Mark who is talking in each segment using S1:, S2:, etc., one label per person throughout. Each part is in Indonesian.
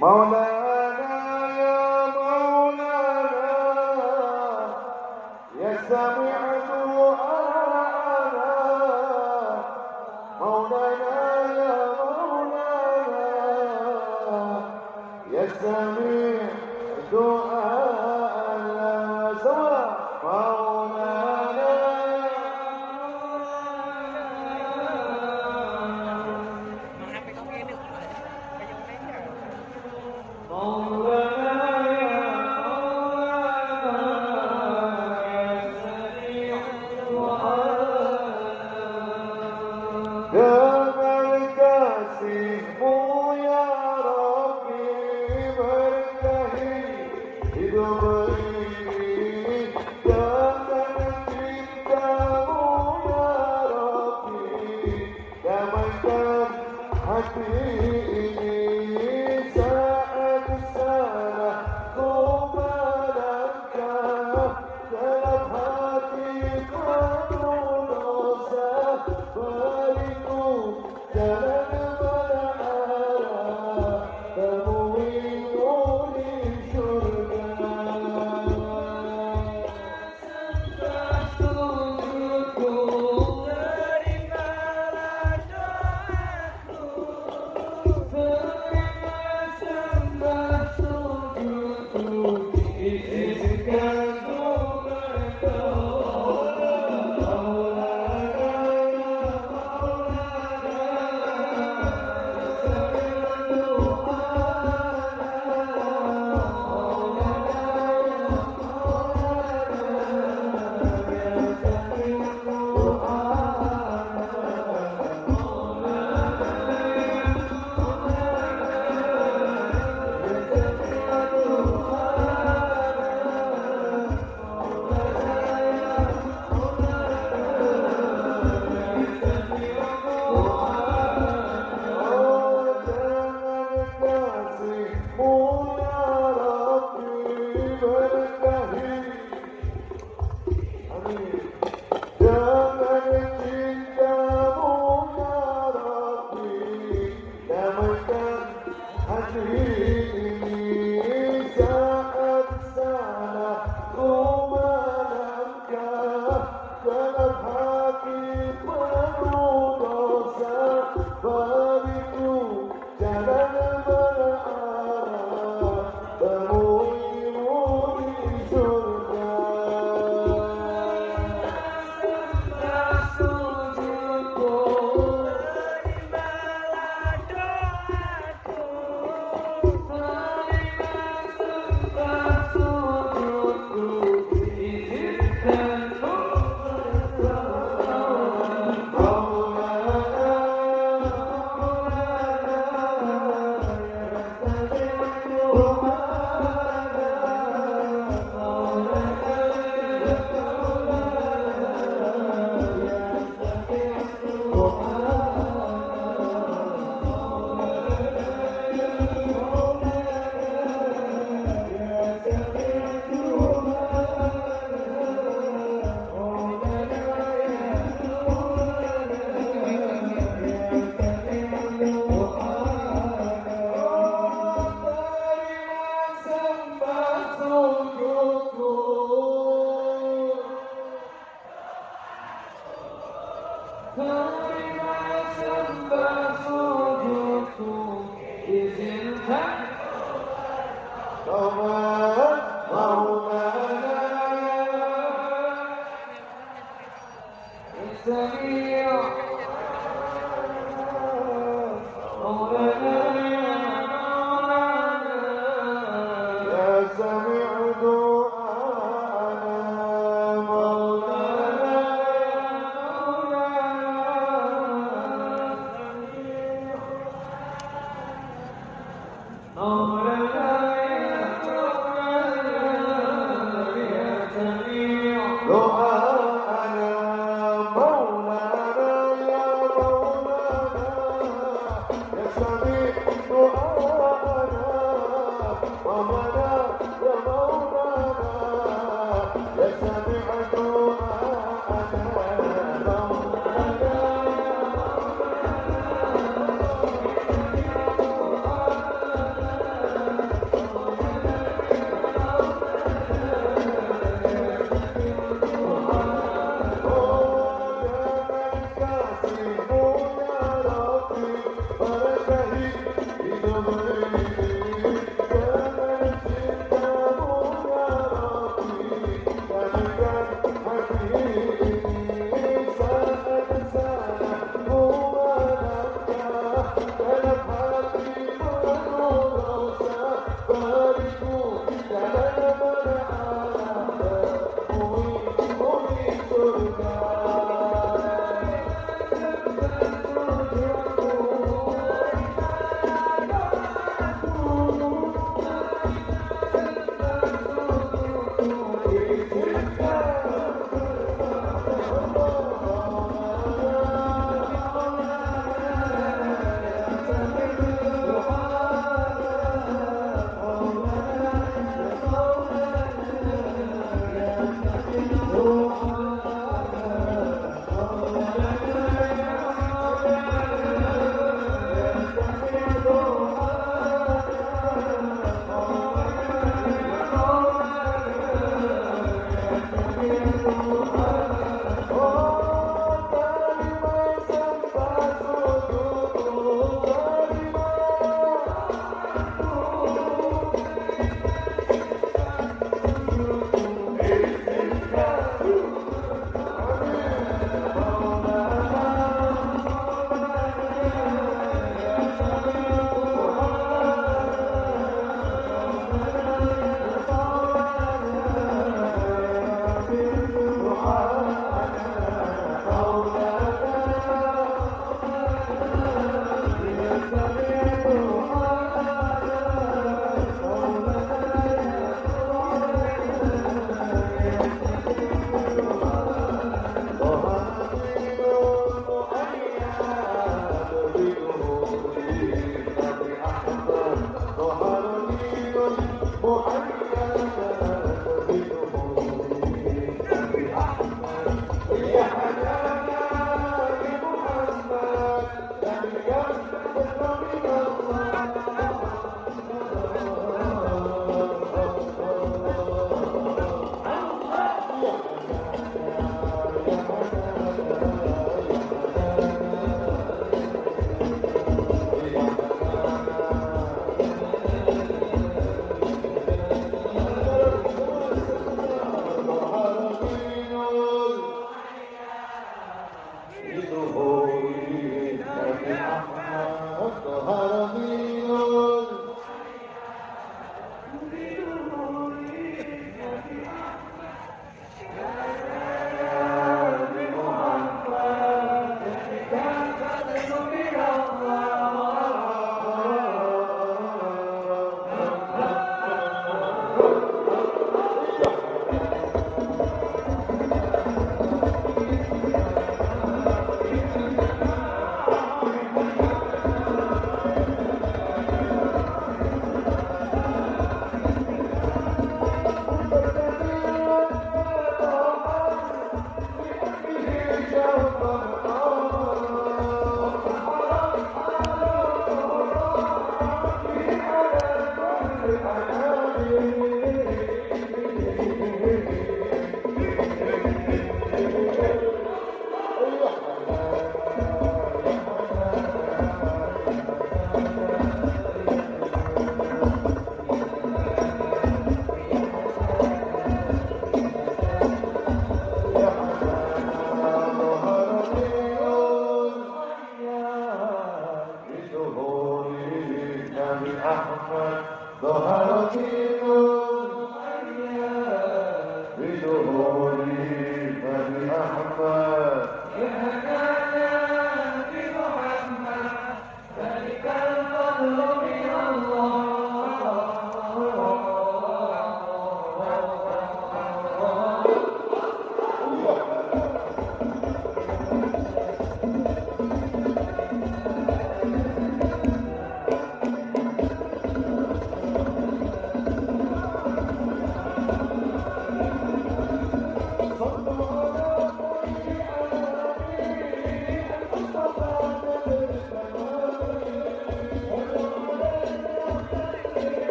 S1: مولانا يا مولانا يا سميع دعاءنا مولانا يا مولانا يا سميع دعاءنا سوا مولانا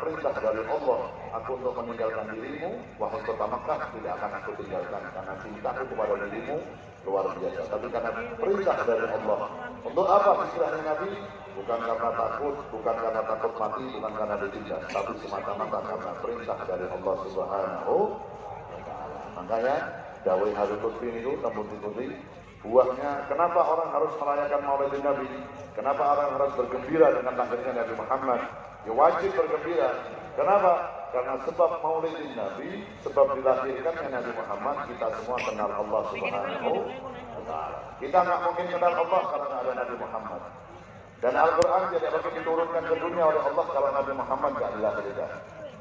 S2: perintah dari Allah aku untuk meninggalkan dirimu, wahai kota Makkah, tidak akan aku tinggalkan karena cintaku kepada dirimu luar biasa. Tapi karena perintah dari Allah. Untuk apa istilahnya Nabi? Bukan karena takut, bukan karena takut mati, bukan karena ditindas, tapi semata-mata karena perintah dari Allah Subhanahu wa Ta'ala. Makanya dawai Habib Lutfi itu tembus-tembusi buahnya. Kenapa orang harus merayakan Maulid Nabi? Kenapa orang harus bergembira dengan lahirnya Nabi Muhammad? Ya wajib bergembira. Kenapa? Karena sebab Maulid Nabi, sebab dilahirkannya Nabi Muhammad, kita semua kenal Allah Subhanahu wa Ta'ala. Kita nggak mungkin kenal Allah kalau nggak ada Nabi Muhammad. Dan Al-Quran tidak akan diturunkan ke dunia oleh Allah kalau Nabi Muhammad nggak dilahirkan.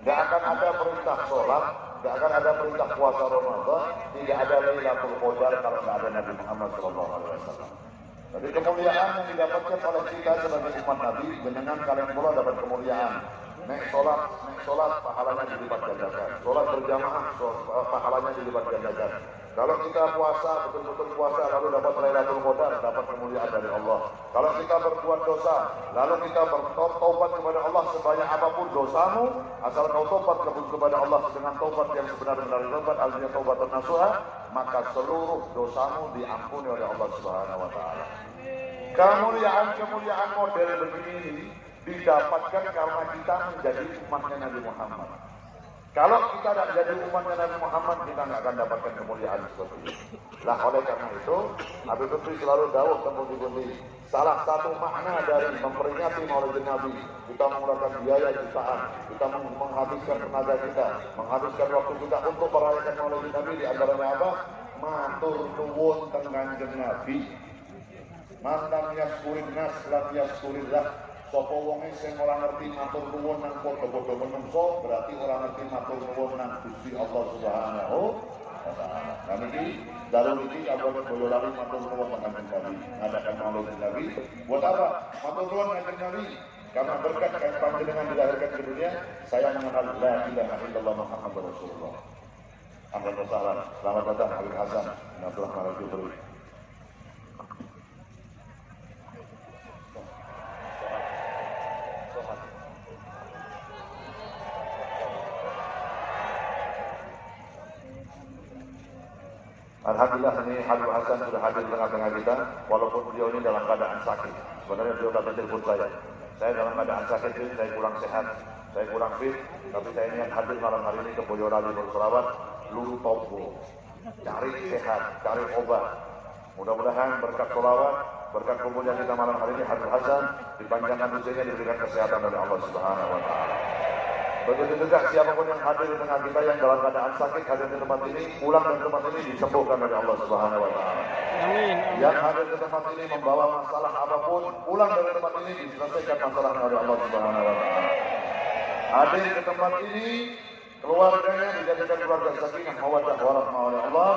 S2: Nggak akan ada perintah sholat, nggak akan ada perintah puasa Ramadan, tidak ada Lailatul Qadar kalau nggak ada Nabi Muhammad SAW. Jadi kemuliaan yang didapatkan oleh kita sebagai umat Nabi, dengan kalian pula dapat kemuliaan. Naik sholat, pahalanya dilipat gandakan. Sholat berjamaah, pahalanya dilipat gandakan. Kalau kita puasa, betul-betul puasa, lalu dapat Lailatul Qadar, dapat kemuliaan dari Allah. Kalau kita berbuat dosa, lalu kita bertobat kepada Allah sebanyak apapun dosamu, asal kau tobat kepada Allah dengan tobat yang sebenar-benar tobat, artinya tobat nasuha, maka seluruh dosamu diampuni oleh Allah Subhanahu wa Ta'ala. Kemuliaan model begini didapatkan karena kita menjadi umatnya Nabi Muhammad. Kalau kita tidak jadi umatnya Nabi Muhammad, kita nggak akan dapatkan kemuliaan seperti itu. Lah oleh karena itu, Habib Lutfi selalu dawuh temui-temui. Salah satu makna dari memperingati Maulid Nabi, kita mengeluarkan biaya jutaan, kita menghabiskan tenaga kita, menghabiskan waktu kita untuk merayakan Maulid Nabi, di antaranya apa? Matur nuwun teng Kanjeng Nabi. Mantan yaskurin nas lam yaskurillah. Sopo wonge sing ora ngerti matur nuwun nang padha-padha menungso, berarti ora ngerti matur nuwun nang Gusti Allah Subhanahu wa Ta'ala. Nah niki dalu niki abang Boyolali matur nuwun nang Nabi. Ngadakan Maulid Nabi. Buat apa? Matur nuwun nang Nabi. Karena berkat kami panjenengan dilahirkan ke dunia, saya mengenal la ilaha illallah Muhammadur Rasulullah. Ahlan wa sahlan. Selamat datang Habib Hasan bin Abdul Rahman Al-Jubri. Alhamdulillah ini Habib Hasan sudah hadir di tengah-tengah kita, walaupun beliau ini dalam keadaan sakit. Sebenarnya beliau kata telepon saya dalam keadaan sakit, saya kurang sehat, saya kurang fit, tapi saya ingin hadir malam hari ini ke Boyolali berselawat, lulu topo, cari sehat, cari obat. Mudah-mudahan berkat selawat, berkat kumpulnya kita malam hari ini Habib Hasan dipanjangkan usianya, diberikan kesehatan dari Allah Subhanahu wa Ta'ala. Begitu juga siapapun yang hadir di tengah kita yang dalam keadaan sakit hadir di tempat ini, pulang dari tempat ini disembuhkan oleh Allah Subhanahu wa Ta'ala. Yang hadir di tempat ini membawa masalah apapun, pulang dari tempat ini diselesaikan masalahnya oleh Allah Subhanahu wa Ta'ala. Hadir di tempat ini, keluarganya dijadikan keluarga sakinah, mawaddah warahmah oleh Allah.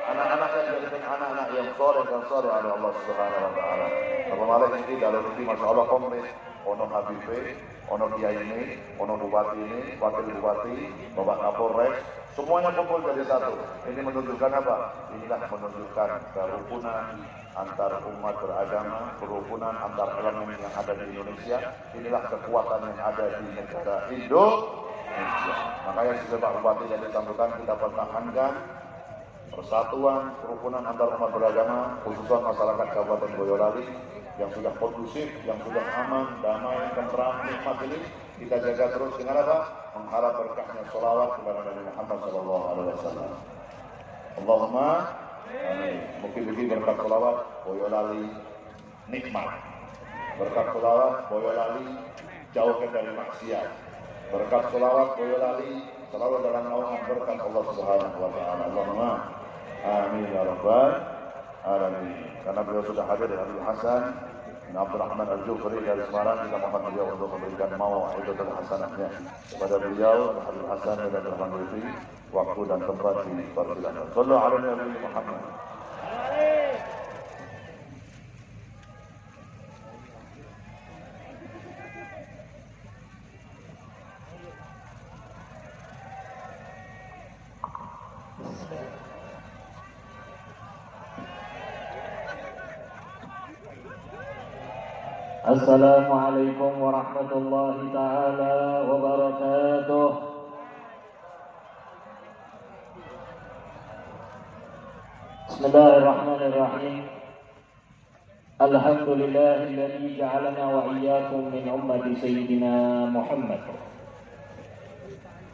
S2: Anak-anaknya dijadikan anak-anak yang soleh dan soleh oleh Allah Subhanahu wa Ta'ala. Apa malah ini dalam ini masya Allah komplit. Ono Habibe, ono Kiai ini, ono Bupati ini, Wakil Bupati, Bapak Kapolres, semuanya kumpul jadi satu. Ini menunjukkan apa? Inilah menunjukkan kerukunan antar umat beragama, kerukunan antar elemen yang ada di Indonesia. Inilah kekuatan yang ada di negara Indonesia. Makanya sebagai Pak Bupati jadi sambutan kita pertahankan persatuan, kerukunan antar umat beragama, khususnya masyarakat Kabupaten Boyolali yang sudah kondusif, yang sudah aman, damai, tentram, nikmat ini kita jaga terus dengan apa? Mengharap berkahnya sholawat kepada Nabi Muhammad SAW. Allahumma amin. Mungkin-mungkin berkat sholawat Boyolali nikmat, berkat sholawat Boyolali jauhkan dari maksiat, berkat sholawat Boyolali selalu dalam naungan berkat Allah Subhanahu wa Ta'ala. Allahumma Amin ya rabbal alamin. Karena beliau sudah hadir dari Habib Hasan bin Abdul Rahman Al-Jufri dari Semarang, kita mohon beliau untuk memberikan mau'izatul hasanahnya kepada beliau Habib Hasan bin Abdul Rahman Al-Jufri, waktu dan tempat di persilakan. Sallu ala Nabi Muhammad.
S3: Assalamualaikum warahmatullahi ta'ala wabarakatuh. Bismillahirrahmanirrahim. Alhamdulillahilladzi ja'alana wa iyyakum min ummati sayyidina Muhammad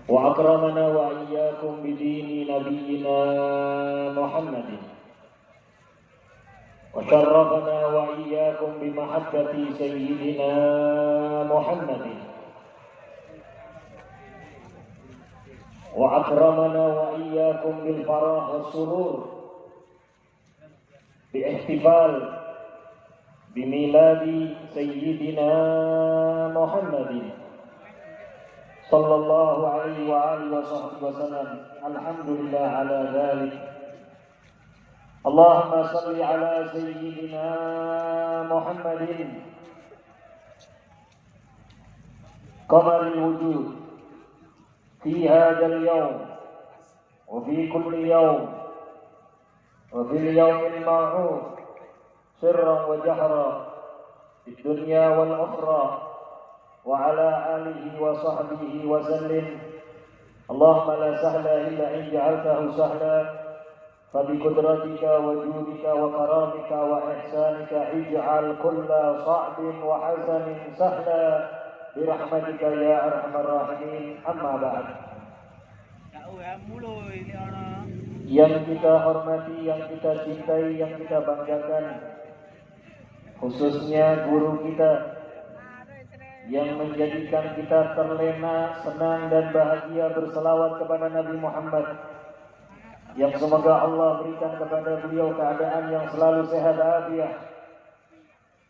S3: wa akramana wa iyyakum bidini nabiyyina Muhammadin وشرفنا وإياكم بمحبة سيدنا محمد وأكرمنا وإياكم بالفرح والسرور باحتفال بميلاد سيدنا محمد صلى الله عليه وآله وصحبه وسلم. الحمد لله على ذلك. اللهم صل على سيدنا محمد قمر الوجود في هذا اليوم وفي كل يوم وفي اليوم الموعود سرا وجهرا في الدنيا والأخرى وعلى آله وصحبه وسلم. اللهم لا سهل إلا إن جعلته سهلا فبقدرتك وجودك وكرامك وإحسانك اجعل كل صعب وحزن سهلا برحمتك يا أرحم الراحمين. أما بعد. Yang kita hormati, yang kita cintai, yang kita banggakan, khususnya guru kita yang menjadikan kita terlena, senang dan bahagia berselawat kepada Nabi Muhammad, yang semoga Allah berikan kepada beliau keadaan yang selalu sehat afiat,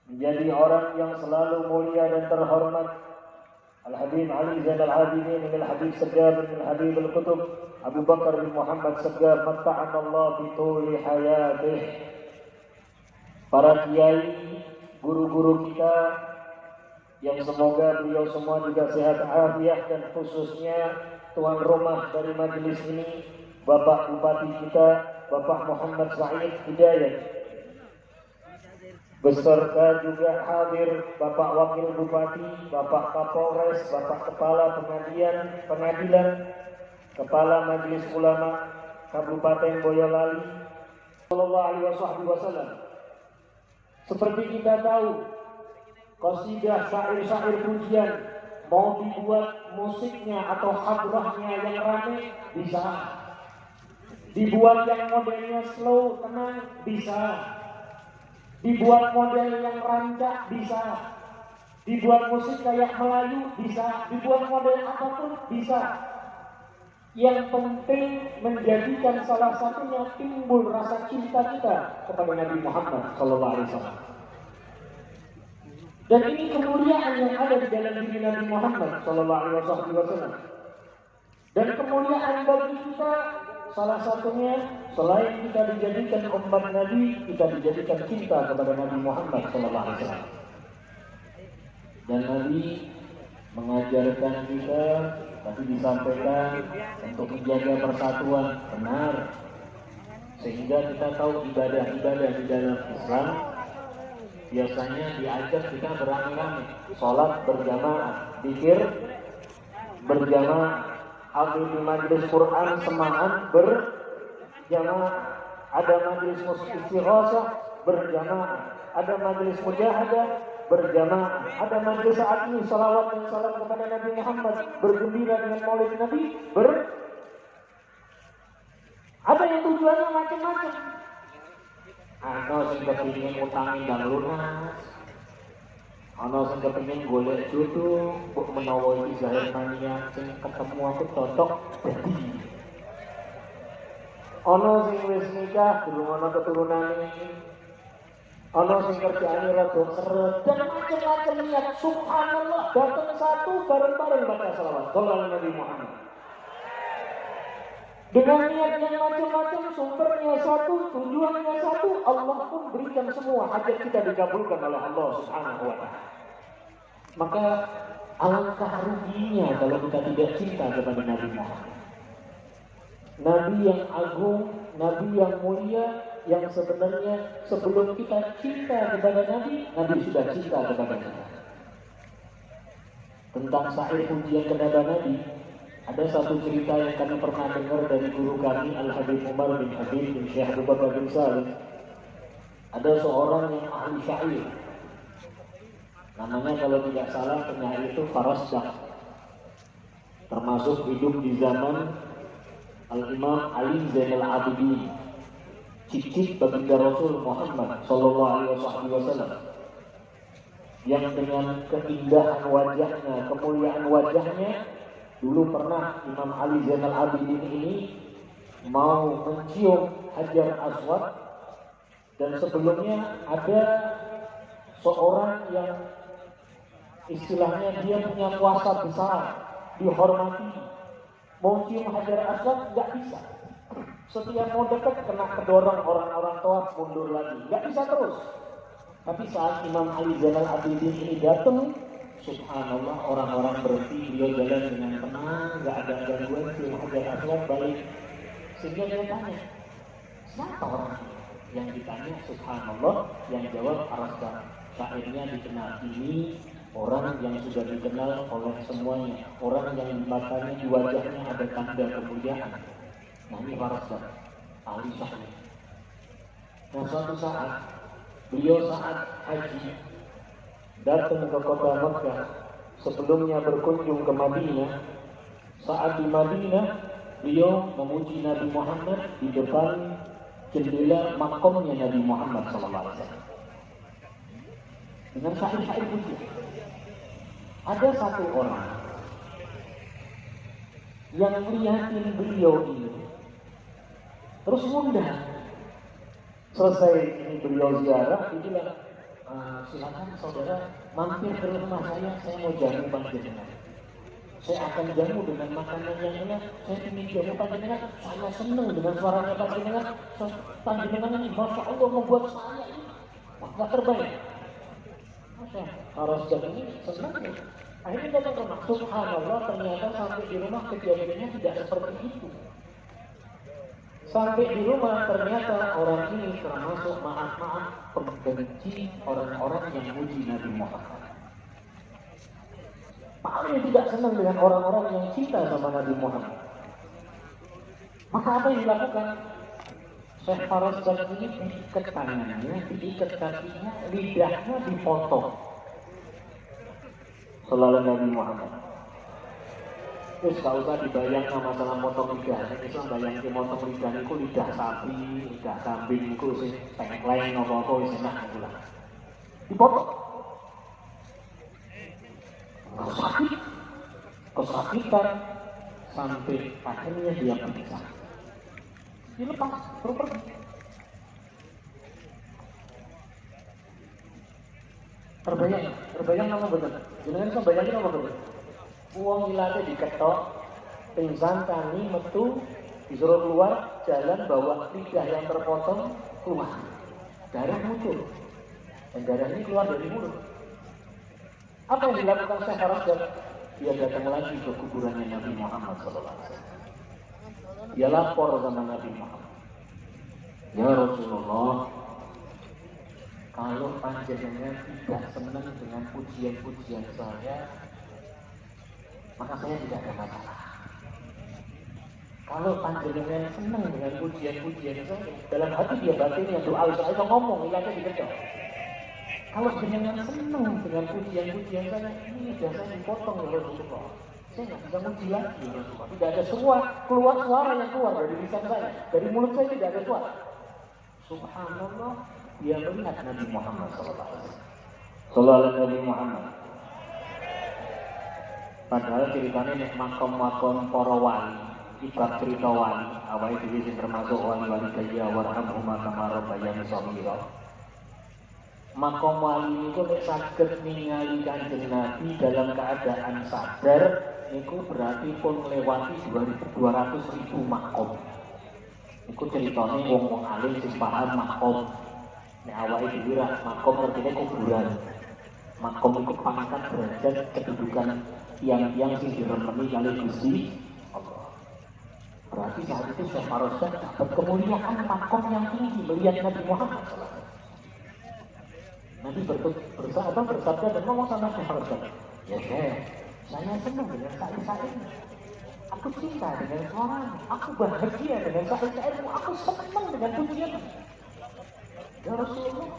S3: menjadi orang yang selalu mulia dan terhormat. Al-Habib Ali Zainal Abidin bin Al-Habib Segar bin Al-Habib Al-Qutub Abu Bakar bin Muhammad Segar matta'anallah bituli hayatih. Para kiai, guru-guru kita yang semoga beliau semua juga sehat afiat, dan khususnya tuan rumah dari majelis ini, Bapak Bupati kita, Bapak Muhammad Said Hidayat, beserta juga hadir Bapak Wakil Bupati, Bapak Kapolres, Bapak Kepala Pengadilan, Kepala Majelis Ulama Kabupaten Boyolali, Sallallahu Alaihi Wasallam. Seperti kita tahu, qasidah syair-syair pujian mau dibuat musiknya atau hadrahnya yang ramai bisa, dibuat yang modelnya slow, tenang, bisa. Dibuat model yang rancak, bisa. Dibuat musik kayak Melayu, bisa. Dibuat model apapun, bisa. Yang penting menjadikan salah satunya timbul rasa cinta kita kepada Nabi Muhammad SAW. Dan ini kemuliaan yang ada di dalam diri Nabi Muhammad SAW. Dan kemuliaan bagi kita, salah satunya selain kita dijadikan umat Nabi, kita dijadikan cinta kepada Nabi Muhammad SAW. Dan Nabi mengajarkan kita, tapi disampaikan untuk menjaga persatuan, benar. Sehingga kita tahu ibadah-ibadah di dalam Islam biasanya diajak kita beramai-ramai, sholat berjamaah, zikir berjamaah, ambil di majelis Quran semangat berjamaah, ada majelis istighosah berjamaah, ada majelis mujahadah berjamaah, ada majelis saat ini salawat dan salam kepada Nabi Muhammad, bergembira dengan maulid Nabi ada yang tujuannya macam-macam. Ana sing kepingin utangin dan lunas, ana sing kepingin golek jodoh, mbok menawa iki zahir mania sing ketemu aku cocok dadi. Ana sing wis nikah durung ana keturunane. Ana sing kerjaane rada seret dan macam-macam niat. Subhanallah, datang satu bareng-bareng baca salawat. Sallallahu Nabi Muhammad. Dengan niat yang macam-macam, sumbernya satu, tujuannya satu, Allah pun berikan semua hajat kita dikabulkan oleh Allah Subhanahu wa taala. Maka alangkah ruginya kalau kita tidak cinta kepada Nabi Muhammad. Nabi yang agung, Nabi yang mulia, yang sebenarnya sebelum kita cinta kepada Nabi, Nabi sudah cinta kepada kita. Tentang syair pujian kepada Nabi, ada satu cerita yang kami pernah dengar dari guru kami Al-Habib Umar bin Habib bin Syekh Abu Bakar bin Salim. Ada seorang yang ahli syair. Namanya kalau tidak salah penyair itu Farasdak. Termasuk hidup di zaman Al-Imam Ali Zainal Abidin, cicit baginda Rasul Muhammad Sallallahu Alaihi Wasallam, yang dengan keindahan wajahnya, kemuliaan wajahnya, dulu pernah Imam Ali Zainal Abidin ini mau mencium Hajar Aswad, dan sebelumnya ada seorang yang istilahnya dia punya kuasa besar, dihormati. Mau cium Hajar Aswad nggak bisa. Setiap mau dekat kena kedorong orang-orang tua mundur lagi. Nggak bisa terus. Tapi saat Imam Ali Zainal Abidin ini datang, subhanallah, orang-orang berhenti, beliau jalan dengan tenang, nggak ada gangguan, cium Hajar Aswad balik. Sehingga dia tanya, siapa orang ini? Yang ditanya subhanallah, yang jawab Farasdak. Syairnya dikenal, ini orang yang sudah dikenal oleh semuanya, orang yang di matanya, di wajahnya ada tanda kemuliaan. Nah ini Farasdak, ahli syair. Nah suatu saat, beliau saat haji datang ke kota Makkah, sebelumnya berkunjung ke Madinah. Saat di Madinah, beliau memuji Nabi Muhammad di depan jendela makomnya Nabi Muhammad SAW dengan syair-syair pujian. Ada satu orang yang melihatin beliau ini, terus ngundang. Selesai ini beliau ziarah, dia bilang, silakan saudara mampir ke rumah saya mau jamu panjenengan. Saya akan jamu dengan makanan yang enak, saya ingin jamu panjenengan, saya senang dengan suaranya panjenengan. Panjenengan ini Masya Allah membuat saya ini makna terbaik. Farasdak ini senang ya. Akhirnya datang ke rumah, subhanallah, ternyata sampai di rumah kejadiannya tidak seperti itu. Sampai di rumah ternyata orang ini termasuk maaf pembenci orang-orang yang muji Nabi Muhammad. Paling tidak senang dengan orang-orang yang cinta sama Nabi Muhammad. Maka apa yang dilakukan? Syekh Farasdak ini diikat tangannya, diikat kakinya, lidahnya dipotong. Sallallahu Nabi Muhammad. Terus gak usah dibayangkan masalah motong lidah. Islam bayangkan motong lidah itu lidah sapi, lidah kambing itu sih tengkleng apa-apa wis enak pula. Dipotong. Sakit, kesakitan sampai akhirnya dia pingsan. Dilepas, terus pergi. Terbayang nama betul. Jangan bisa bayangin nama betul. Uang ilate diketok, pingsan tani metu, disuruh keluar, jalan bawa lidah yang terpotong keluar. Darah muncul, dan darah ini keluar dari mulut. Apa yang dilakukan Syekh Farasdak? Dia datang lagi ke kuburannya Nabi Muhammad SAW. Dia lapor sama Nabi Muhammad. Ya Rasulullah, kalau panjenengan tidak senang dengan pujian-pujian saya, maka saya tidak ada masalah. Kalau panjenengan senang dengan pujian-pujian saya, dalam hati dia batinnya doa, saya ngomong, ilahnya dikejar. Kalau jenengan senang dengan pujian-pujian saya, ini sudah saya dipotong ya Rasulullah. Saya nggak bisa muji lagi ya Rasulullah. Tidak ada keluar suara yang keluar dari lisan saya, dari mulut saya tidak ada suara. Subhanallah, dia melihat Nabi Muhammad SAW. Sallallahu Nabi Muhammad. Padahal ceritanya nek makom-makom para wali, ibad cerita wali, awake dhewe sing termasuk wali-wali kaya warhamhuma kama rabbayani shaghira. Makom wali niku nek saged ningali Kanjeng Nabi dalam keadaan sadar niku berarti pun melewati 200.000 makom. Niku ceritane wong-wong alim sing paham makom. Nek awake dhewe ra makom artine kuburan. Makom iku pangkat derajat kedudukan tiang-tiang sing diremeni kali Gusti Allah. Berarti saat itu Syekh Farosyad dapat kemuliaan makom yang tinggi melihat Nabi Muhammad SAW. Nabi bersabda dan ngomong sama Syekh Farosyad, ya Syekh, saya senang dengan syair-syairmu. Aku cinta dengan suaramu. Aku bahagia dengan syair-syairmu. Aku senang dengan pujianmu. Ya Rasulullah,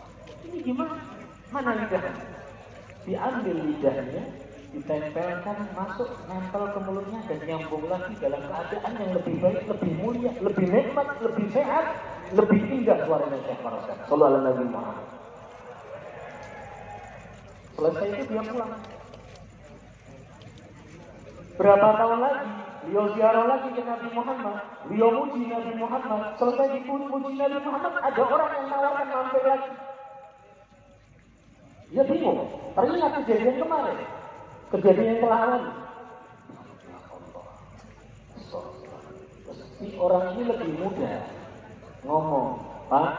S3: ini gimana? Mana lidahnya? Diambil lidahnya, ditempelkan, masuk, nempel ke mulutnya dan nyambung lagi dalam keadaan yang lebih baik, lebih mulia, lebih nikmat, lebih sehat, lebih indah suaranya Syekh Farosyad. Sallallahu alaihi wasallam. Selesai itu dia pulang. Berapa tahun lagi, beliau ziarah lagi ke Nabi Muhammad, beliau muji Nabi Muhammad. Selesai dipuji Nabi Muhammad, ada orang yang menawarkan mampir lagi. Dia bingung, teringat kejadian kemarin, kejadian yang telah lalu. Si orang ini lebih muda ngomong, Pak,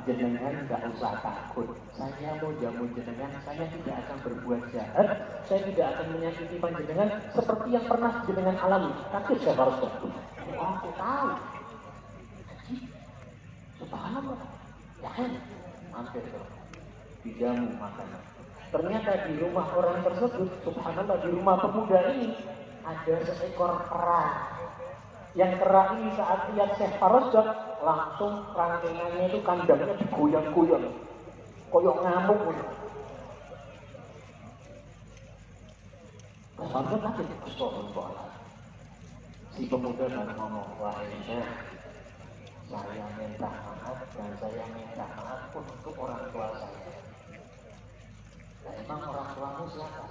S3: jenengan nggak usah takut. Saya mau jamu jenengan, saya tidak akan berbuat jahat, saya tidak akan menyakiti panjenengan seperti yang pernah jenengan alami. Tapi saya harus tahu. Aku tahu. Subhanallah. Ya kan? Mampir terus. Dijamu makanan. Ternyata di rumah orang tersebut, subhanallah, di rumah pemuda ini ada seekor kera. Yang kera ini saat lihat Syekh Farosyad langsung rangkaiannya itu kandangnya digoyang-goyang, koyok ngamuk. Sampai lagi astagfirullah. Si pemuda baru ngomong, wahai Syekh, saya minta maaf dan saya minta maaf pun untuk orang tua saya. Nah, emang orang tuamu siapa?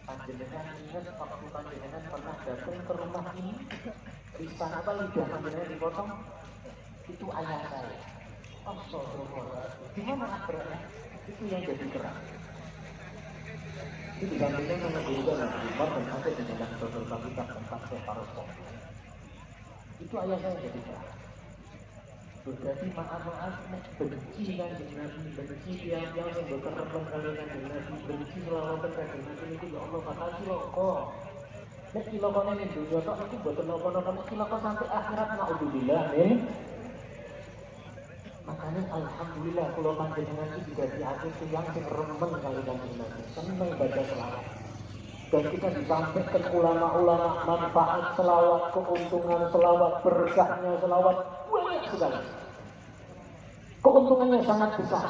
S3: Panjenengan ingat waktu panjenengan pernah datang ke rumah ini? Lisan apa lidah panjenengan dipotong? Itu ayah saya. Astagfirullah. Gimana akhirnya? Itu yang jadi kerang. Itu disampaikan oleh guru dan Umar dan sampai di dalam beberapa kitab tentang Syekh Farosyad. Itu ayah saya jadi kerang. Berarti maaf-maaf benci Kanjeng Nabi, benci yang berterang kali Kanjeng Nabi, benci selawatan Kanjeng Nabi itu ya Allah bakal cilaka. Nek cilakane ning dunya tok niku boten napa-napa, nek cilaka sampai akhirat naudzubillah min. Makanya alhamdulillah kula panjenengan iki juga diatur tiyang sing remen kali Kanjeng Nabi, seneng baca selawat. Dan kita disampaikan ulama-ulama manfaat selawat, keuntungan selawat, berkahnya selawat, banyak sekali. Keuntungannya sangat besar.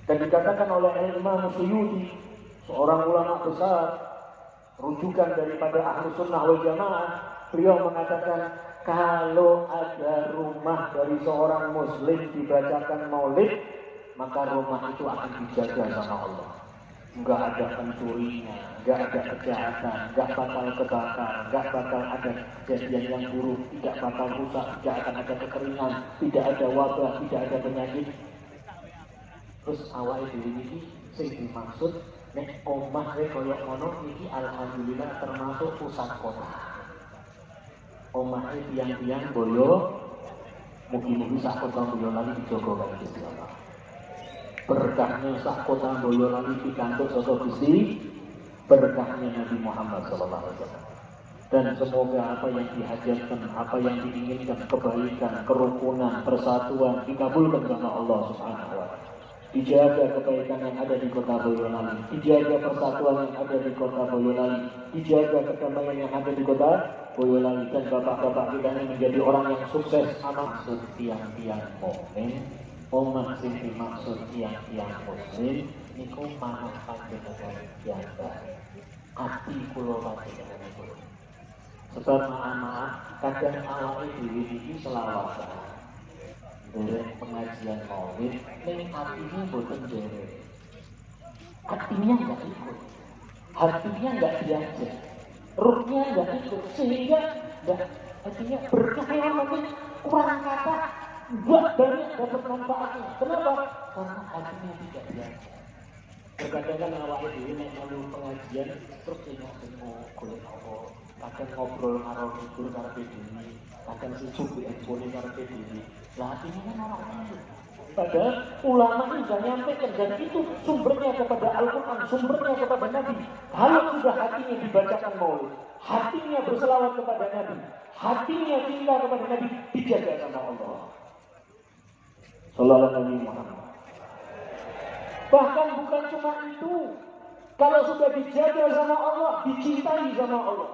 S3: Dan dikatakan oleh Imam Suyuti, seorang ulama besar, rujukan daripada Ahlus Sunnah wal Jamaah, beliau mengatakan kalau ada rumah dari seorang muslim dibacakan maulid, maka rumah itu akan dijaga sama Allah. Enggak ada pencurinya, enggak ada kejahatan, enggak bakal kebakar, enggak bakal ada kejadian yang buruk, tidak bakal rusak, tidak akan ada kekeringan, tidak ada wabah, tidak ada penyakit. Terus awal diri ini sing dimaksud nek omah koyo ngono iki alhamdulillah termasuk pusat kota. Omah tiang-tiang boyo, mugi-mugi sak kota Boyolali dijogo kali Gusti Allah. Berkahnya sak kota Boyolali pikantuk sosok Gusti, berkahnya Nabi Muhammad SAW. Dan semoga apa yang dihajatkan, apa yang diinginkan, kebaikan, kerukunan, persatuan dikabulkan sama Allah Subhanahu wa Ta'ala. Dijaga kebaikan yang ada di kota Boyolali, dijaga persatuan yang ada di kota Boyolali, dijaga kedamaian yang ada di kota Boyolali, dan bapak-bapak kita ini menjadi orang yang sukses. Maksud tiang-tiang mukmin, omah sing dimaksud tiang-tiang muslim niku manut panjenengan biasa. Ati kula panjenengan niku. Sebab maaf, kadang awake dhewe iki selawatan. Dari pengajian maulid, ning hatinya boten derek. Hatinya enggak ikut. Hatinya enggak diajak. Ruhnya enggak ikut, sehingga enggak Artinya berkah mungkin kurang kata, enggak banyak dapat manfaatnya. Kenapa? Karena hatinya tidak biasa. Terkadang kan awake dhewe nek melu pengajian terus jeneng golek Allah, kadang ngobrol karo guru karepe dhewe, kadang sesuk handphone karepe dhewe. Lah ini kan orang lain. Padahal ulama ini sudah nyampaikan dan itu sumbernya kepada Al-Quran, sumbernya kepada Nabi. Kalau sudah hatinya dibacakan maulid, hatinya berselawat kepada Nabi, hatinya cinta kepada Nabi, dijaga sama Allah. Sallallahu alaihi wasallam. Bahkan bukan cuma itu, kalau sudah dijaga sama Allah, dicintai sama Allah.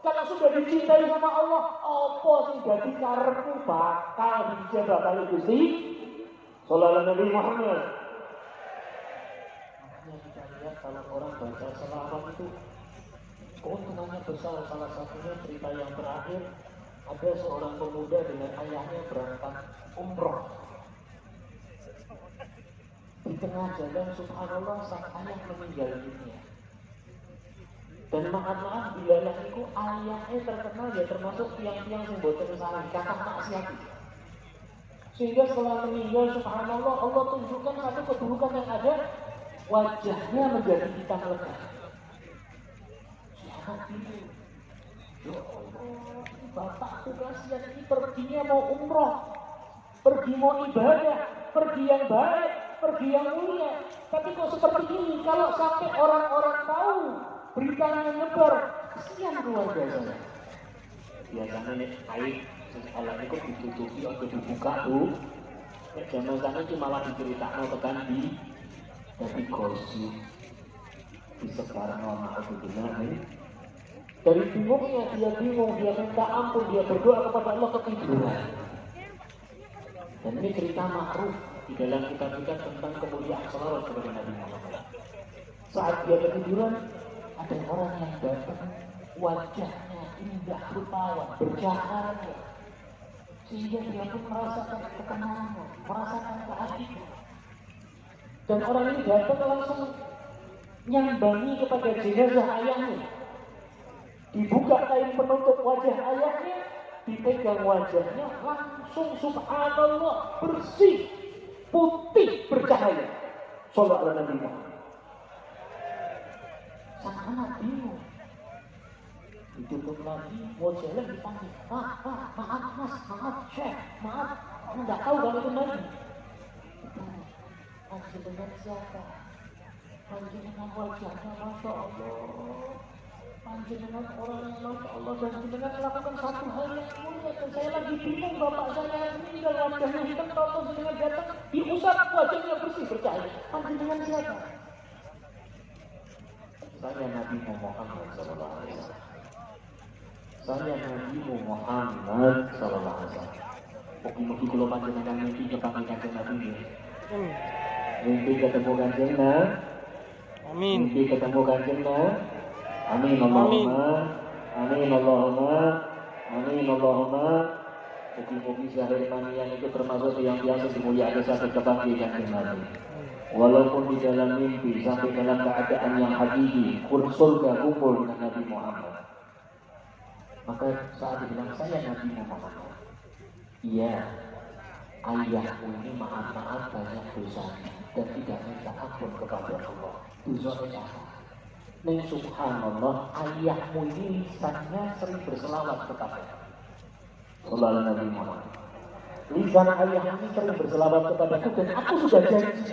S3: Kalau sudah dicintai sama Allah, apa sih dadi karepmu bakal dijaga kali Gusti Sallallahu alaihi Muhammad. Makanya kita lihat kalau orang baca selawat itu keuntungannya besar. Salah satunya cerita yang terakhir, ada seorang pemuda dengan ayahnya berangkat umroh. Di tengah jalan subhanallah sang ayah meninggal dunia. Dan maaf bila itu ayahnya terkenal ya termasuk tiang-tiang yang boten salah dikatakan maksiat. Sehingga setelah meninggal subhanallah Allah tunjukkan satu kedudukan yang ada, wajahnya menjadi hitam lekat. Siapa ini? Ya Allah, bapakku kasihan ini perginya mau umroh, pergi mau ibadah, pergi yang baik, pergi yang mulia. Tapi kok seperti ini, kalau sampai orang-orang tahu, beritanya nyebar, kasihan keluarga saya. Biasanya nih aib sekolah itu ditutupi atau dibuka tuh. Zaman sana itu malah diceritakan tekan di tapi gosip disebar nama Alhamdulillah. Dari bingungnya dia bingung, dia minta ampun, dia berdoa kepada Allah ketiduran. Dan ini cerita ma'ruf di dalam kitab-kitab tentang kemuliaan salawat kepada Nabi Muhammad. Saat dia ketiduran, ada orang yang datang, wajahnya indah rupawan, bercahaya, sehingga dia pun merasakan ketenangan, merasakan keadilan. Dan orang ini datang langsung nyambangi kepada jenazah ayahnya. Dibuka kain penutup wajah ayahnya, dipegang wajahnya, langsung subhanallah bersih, putih, bercahaya. Sallallahu alaihi wasallam. Sang anak bingung. Ditutup lagi, mau jalan dipanggil. Maaf mas, maaf syekh, maaf. Kamu nggak tahu kalau itu Nabi. Panjenengan siapa? Panjenengan wajahnya masya Allah. Panjenengan orang yang masya Allah dan panjenengan melakukan satu hal yang mulia. Dan saya lagi bingung, bapak saya meninggal, wajahnya hitam, tahu panjenengan datang diusap wajahnya bersih bercahaya. Panjenengan siapa? Saya Nabi Muhammad sallallahu alaihi wasallam. Saya Nabi Muhammad sallallahu alaihi wasallam. Mugi-mugi kula panjenengan mimpi ketemu kanjeng Nabi. Mimpi ketemu kanjeng Nabi. Amin. Mimpi ketemu kanjeng Nabi. Amin Allahumma. Amin Allahumma. Amin Allahumma. Mugi-mugi sehari manian itu termasuk yang biasa dimuliakan sampai ketemu kanjeng Nabi. Walaupun di dalam mimpi sampai dalam keadaan yang hakiki, surga kumpul dengan Nabi Muhammad. Maka saat dibilang saya Nabi Muhammad, iya, ayahmu ini maaf banyak dosanya dan tidak minta ampun kepada Allah. Dosanya apa? Ning subhanallah, ayahmu ini lisannya sering berselawat kepada Sallallahu Nabi Muhammad. Lisan ayahmu ini sering berselawat kepadaku dan aku sudah janji.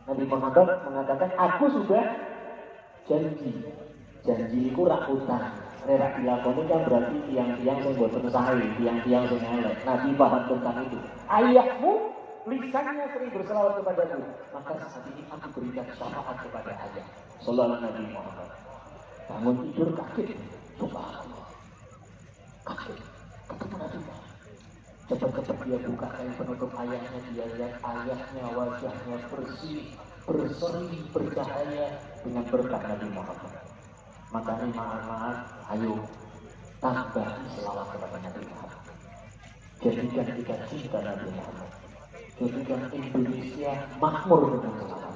S3: Nabi Muhammad mengatakan, aku sudah janji. Janji itu rak utang. Rak dilakoni kan berarti tiang-tiang yang buat sahi, tiang-tiang yang elek. Nabi paham tentang itu. Ayahmu lisannya sering berselawat kepadaku, maka saat ini aku berikan syafaat kepada ayah. Sallallahu Nabi Muhammad. Bangun tidur kaget. Subhanallah. Kaget. Ketemu Nabi Muhammad. Cepat-cepat dia buka kain penutup ayahnya, dia lihat ayahnya wajahnya bersih, berseri, bercahaya dengan berkat Nabi Muhammad. Makanya maaf, ayo tambah selawat kepada Nabi Muhammad. Jadikan kita cinta Nabi Muhammad. Jadikan Indonesia makmur dengan selawat.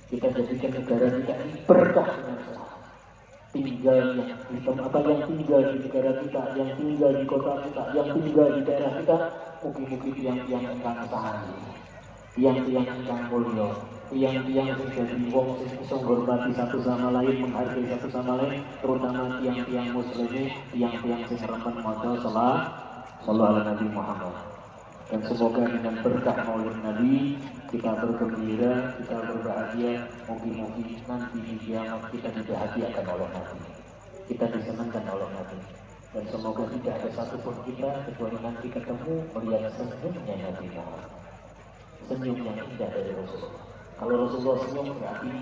S3: Kita jadikan negara kita ini berkah dengan selawat. tinggal yang tinggal di negara kita, yang tinggal di kota kita, yang tinggal di daerah kita, mugi-mugi tiang-tiang ingkang sahani, tiang-tiang ingkang mulya, tiang-tiang sing dadi wong sing iso ngormati satu sama lain, menghargai satu sama lain, terutama tiang-tiang muslimin, tiang-tiang sing remen maca shallallahu ala Nabi Muhammad. Dan semoga dengan berkah maulid Nabi kita bergembira, kita berbahagia, mugi-mugi nanti di kiamat kita dibahagiakan oleh Nabi, kita disenangkan oleh Nabi. Dan semoga tidak ada satupun kita kecuali nanti ketemu melihat senyumnya Nabi Muhammad, senyum yang indah dari Rasulullah. Kalau Rasulullah senyum berarti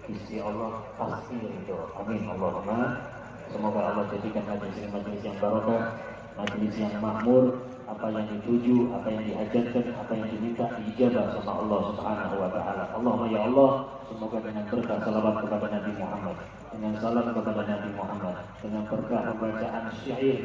S3: Gusti Allah pasti ridho. Amin Allahumma. Semoga Allah jadikan majelis yang barokah, majelis yang makmur. Apa yang dituju, apa yang diajarkan, apa yang diminta diijabah sama Allah Subhanahu wa taala. Allahumma ya Allah, semoga dengan berkah salawat kepada Nabi Muhammad, dengan salam kepada Nabi Muhammad, dengan berkah pembacaan syair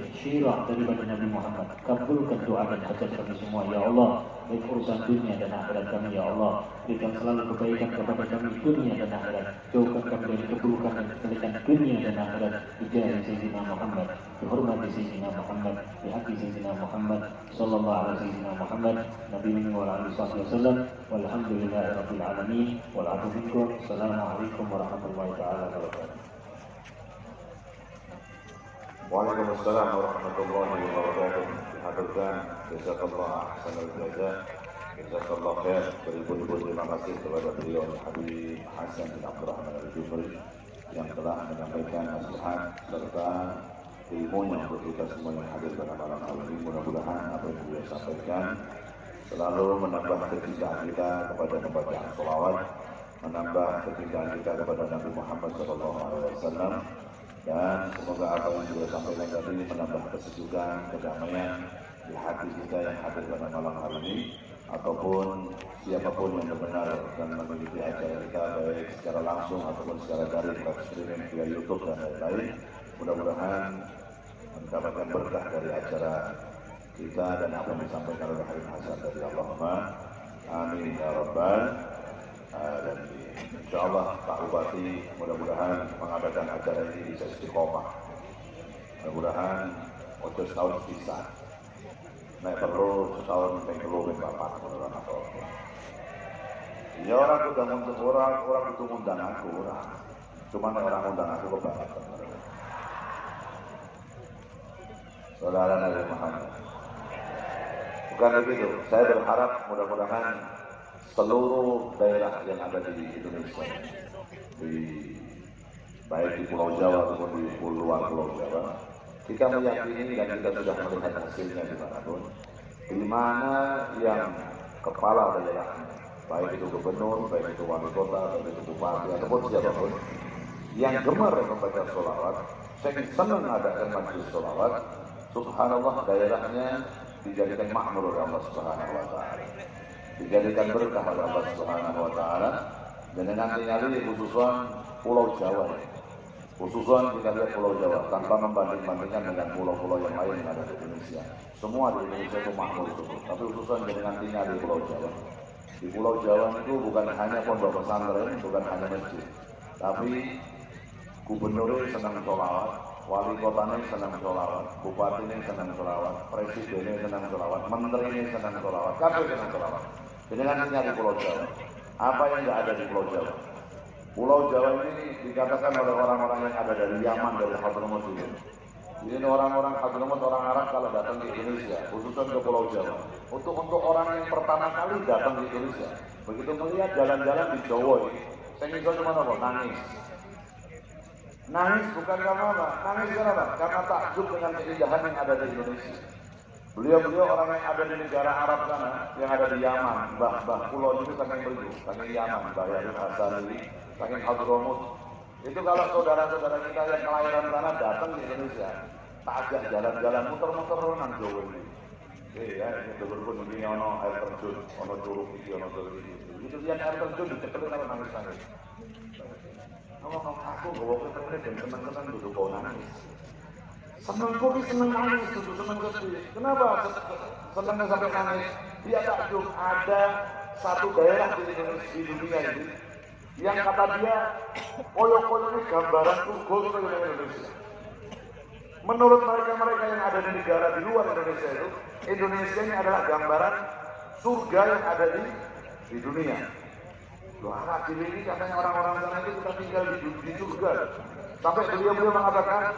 S3: daripada Nabi Muhammad, kabulkan doa dan hajat kami semua ya Allah. Baik urusan dunia dan akhirat kami ya Allah, berikan selalu kebaikan kepada kami dunia dan akhirat, jauhkan kami dari keburukan dan kejelekan dunia dan akhirat. Bijaya Sayyidina Muhammad, dihormati Sayyidina Muhammad, dihaki Sayyidina Muhammad, sallallahu alaihi Sayyidina Muhammad, Nabi wa alihi wasallam, walhamdulillahi rabbil alamin, wal afu minkum. Assalamualaikum warahmatullahi taala wabarakatuh.
S2: Waalaikumsalam warahmatullahi wabarakatuh. Dihaturkan jazakallah ahsanal jazaa, jazakallah khair. Beribu-ribu terima kasih kepada beliau Habib Hasan bin Abdurrahman Al-Jufri yang telah menyampaikan nasihat serta ilmunya untuk kita semua yang hadir pada malam hari ini. Mudah-mudahan apa yang beliau sampaikan selalu menambah kecintaan kita kepada pembacaan sholawat, menambah kecintaan kita kepada Nabi Muhammad SAW, dan semoga apa yang beliau sampaikan tadi menambah kesejukan, kedamaian di hati kita yang hadir pada malam hari ini, ataupun siapapun yang benar dan mengikuti acara kita baik secara langsung ataupun secara daring, live streaming via YouTube dan lain-lain. Mudah-mudahan mendapatkan berkah dari acara kita dan apa yang disampaikan oleh Habib Hasan dari Allahumma amin ya rabbal alamin. Insyaallah Pak Bupati mudah-mudahan mengadakan acara ini bisa istiqomah. Mudah-mudahan ojo setahun bisa. Nek perlu setahun ping 3 ping 4 mudah-mudahan apa. Ya orang kudu ngundang aku orang. Cuma orang ngundang aku kebanyakan. Saudara Nabi Muhammad. Bukan begitu. Saya berharap mudah-mudahan seluruh daerah yang ada di Indonesia, baik di Pulau Jawa ataupun di luar Pulau Jawa, kita meyakini dan kita sudah melihat hasilnya dimanapun, di mana yang kepala daerahnya, baik itu gubernur, baik itu wali kota, baik itu bupati ataupun siapapun, yang gemar membaca sholawat, saya senang adakan majelis sholawat. Subhanallah, daerahnya dijadikan makmur oleh Allah Subhanahu wa taala. Dijadikan berkah oleh Allah Subhanahu wa taala. Dan nanti khususan Pulau Jawa. Khususan kita lihat Pulau Jawa tanpa membanding-bandingkan dengan pulau-pulau yang lain yang ada di Indonesia. Semua di Indonesia itu makmur itu. Tapi khususan dengan di Pulau Jawa. Di Pulau Jawa itu bukan hanya pondok pesantren, bukan hanya masjid. Tapi gubernurnya senang sholawat, wali kotanya senang sholawat, bupatinya senang sholawat, presidennya senang sholawat, menterinya senang sholawat, kabeh senang sholawat. Dengan di Pulau Jawa. Apa yang tidak ada di Pulau Jawa? Pulau Jawa ini dikatakan oleh orang-orang yang ada dari Yaman, dari Hadramut ini. Jadi orang-orang Hadramut, orang Arab kalau datang ke Indonesia, khususnya ke Pulau Jawa, untuk orang yang pertama kali datang ke Indonesia, begitu melihat jalan-jalan di Jawa ini, saya ingin cuma apa? Nangis. Nangis bukan karena apa? Nangis karena apa? Karena takjub dengan keindahan yang ada di Indonesia. Beliau-beliau orang yang ada di negara Arab sana, yang ada di Yaman, Mbah Pulau itu saking beliau, saking Yaman, Mbah Yahya Hasani, saking Hadramut. Itu kalau saudara-saudara kita yang kelahiran sana datang di Indonesia, tak ajak jalan-jalan muter-muter nang Jawa ini. Ya, ini betul-betul ini ono air terjun, ono curug iki, ono curug iki. Itu lihat air terjun dicekelin sama nangis-nangis. Ngomong aku bawa ke dan teman-teman duduk kau nangis. Senang kopi, senang nangis, senang kopi. Kenapa senangnya sampai nangis? Dia takjub ada satu daerah di Indonesia, di dunia ini yang kata dia koyo-koyo ini gambaran surga itu di Indonesia. Menurut mereka yang ada di negara di luar Indonesia itu, Indonesia ini adalah gambaran surga yang ada di dunia. Loh, anak ini katanya orang-orang sana itu kita tinggal di surga. Sampai beliau mengatakan,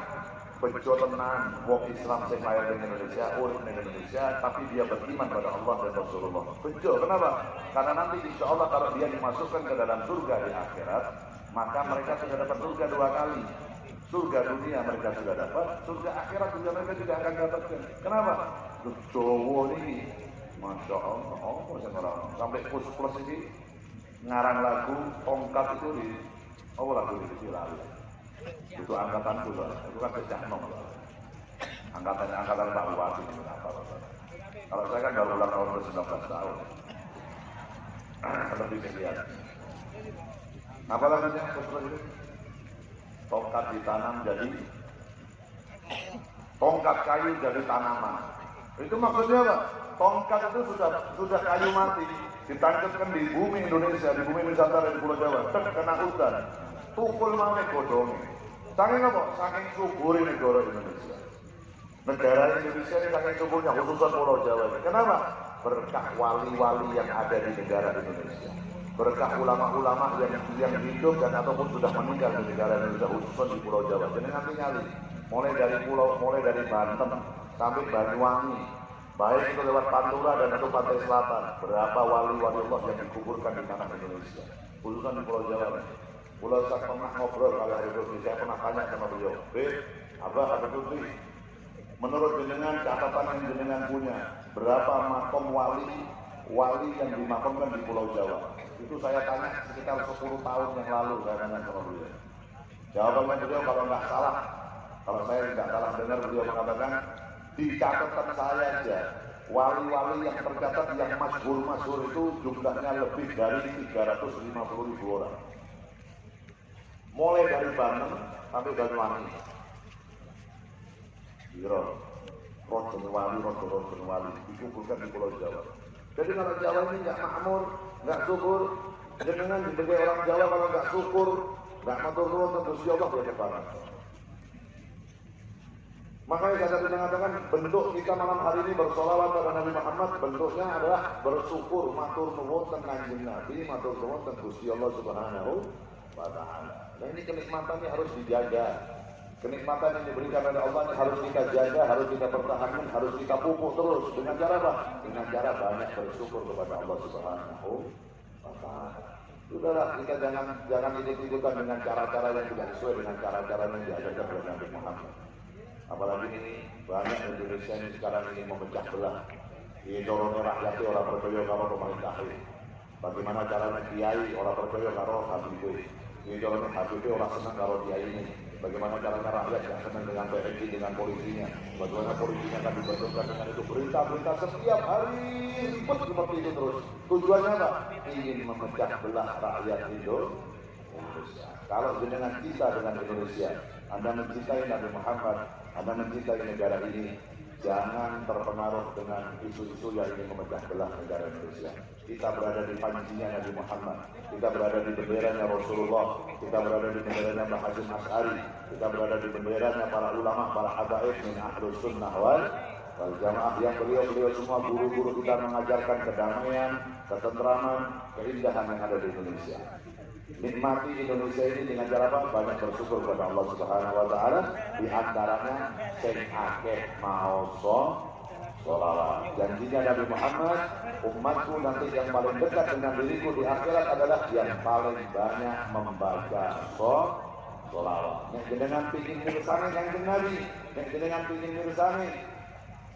S2: bejo tenan wong Islam sing lahir di Indonesia, urip di Indonesia, tapi dia beriman pada Allah dan Rasulullah. Bejo, kenapa? Karena nanti insya Allah kalau dia dimasukkan ke dalam surga di akhirat, maka mereka sudah dapat surga 2 kali. Surga dunia mereka sudah dapat, surga akhirat juga mereka tidak akan dapatkan. Kenapa? Jowo ini, masya Allah, orang sampai plus ini ngarang lagu tongkat itu di, lagu di lalu. Itu angkatan pula, itu kan sejak nol. Angkatan Pak Bupati itu apa? Kalau saya kan baru ulang tahun 19 tahun, lebih sekian. Apa namanya? Tongkat ditanam jadi tongkat kayu jadi tanaman. Itu maksudnya apa? Tongkat itu sudah kayu mati, ditangkapkan di bumi Indonesia, di bumi Nusantara di Pulau Jawa, kena hutan, tukul mana godong. Saking apa? Saking subur negara Indonesia. Negara Indonesia ini saking suburnya, khususnya Pulau Jawa. Kenapa? Berkah wali-wali yang ada di negara Indonesia. Berkah ulama-ulama yang hidup dan ataupun sudah meninggal di negara Indonesia, khususnya di Pulau Jawa. Jadi nanti nyali, mulai dari Banten sampai Banyuwangi, baik itu lewat Pantura dan atau Pantai Selatan, berapa wali-wali Allah yang dikuburkan di tanah Indonesia, khususnya di Pulau Jawa. Pulau saya pernah ngobrol kalau itu, saya pernah tanya sama beliau, Abah ada putri, menurut jenengan catatan yang jenengan punya, berapa makom wali yang dimakamkan di Pulau Jawa? Itu saya tanya sekitar 10 tahun yang lalu saya tanya sama beliau. Jawabannya beliau kalau nggak salah, kalau saya tidak salah dengar beliau mengatakan di catatan saya aja wali-wali yang tercatat yang masyhur itu jumlahnya lebih dari 350.000 orang. Mulai dari Banten sampai Banyuwangi. Rojo wali dikumpulkan di Pulau Jawa. Jadi kalau Jawa ini nggak makmur, nggak syukur, jenengan sebagai orang Jawa kalau nggak syukur, nggak matur nuwun terus Allah ya banget. Makanya saya tadi mengatakan bentuk kita malam hari ini bersolawat pada Nabi Muhammad, bentuknya adalah bersyukur, matur nuwun tentang Kanjeng Nabi, matur nuwun tentang Gusti Allah Subhanahu wa Ta'ala. Nah ini kenikmatannya harus dijaga. Kenikmatan yang diberikan oleh Allah ini harus kita jaga, harus kita pertahankan, harus kita pupuk terus. Dengan cara apa? Dengan cara banyak bersyukur kepada Allah Subhanahu wa Ta'ala. Sudahlah, kita jangan ikut-ikutan dengan cara-cara yang tidak sesuai dengan cara-cara yang diajarkan oleh Nabi Muhammad. Apalagi ini banyak Indonesia ini sekarang ini memecah belah. Ini dorongnya rakyat orang percaya karo pemerintah. Bagaimana caranya kiai orang percaya karo Habib. Ini dorongnya Habib orang senang karo kiai ini. Bagaimana caranya rakyat yang senang dengan PNJ, dengan polisinya. Bagaimana polisinya akan dibentukkan dengan itu. Berita-berita setiap hari ribut seperti itu terus. Tujuannya apa? Ingin memecah belah rakyat Indonesia. Kalau dengan kita dengan Indonesia, Anda mencintai Nabi Muhammad, Anda mencintai negara ini, jangan terpengaruh dengan isu-isu yang ingin memecah belah negara Indonesia. Kita berada di pancinya Nabi Muhammad, kita berada di benderanya Rasulullah, kita berada di benderanya Mbah Hasyim Asy'ari, kita berada di benderanya para ulama, para habaib min ahlus sunnah wal jamaah yang beliau semua guru-guru kita mengajarkan kedamaian, ketentraman, keindahan yang ada di Indonesia. Nikmati Indonesia ini dengan cara apa? Banyak bersyukur kepada Allah Subhanahu wa Ta'ala. Di antaranya sing akeh maoso sholawat. Janjinya Nabi Muhammad, umatku nanti yang paling dekat dengan diriku di akhirat adalah yang paling banyak membaca sholawat. Yang dengan pingin mirsani yang Nabi, yang dengan pingin mirsani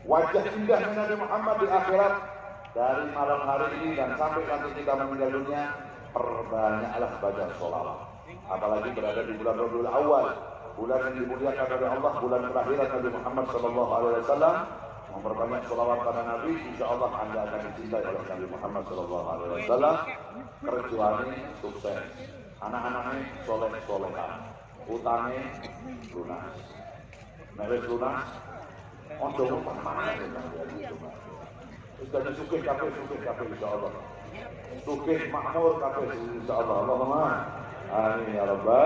S2: wajah indah Nabi Muhammad di akhirat dari malam hari ini dan sampai nanti kita meninggal dunia. Perbanyaklah baca sholawat. Apalagi berada di bulan Rabiul Awal, bulan yang dimuliakan oleh Allah, bulan kelahiran Nabi Muhammad SAW. Memperbanyak sholawat pada Nabi, insya Allah Anda akan dicintai oleh Nabi Muhammad SAW. Kecuali sukses, anak-anaknya soleh-solehan, utangnya lunas. Nabi lunas, untuk mana? Sudah disukir kabeh insya Allah. sugih makmur kabeh insyaallah. Allahumma amin ya rabbal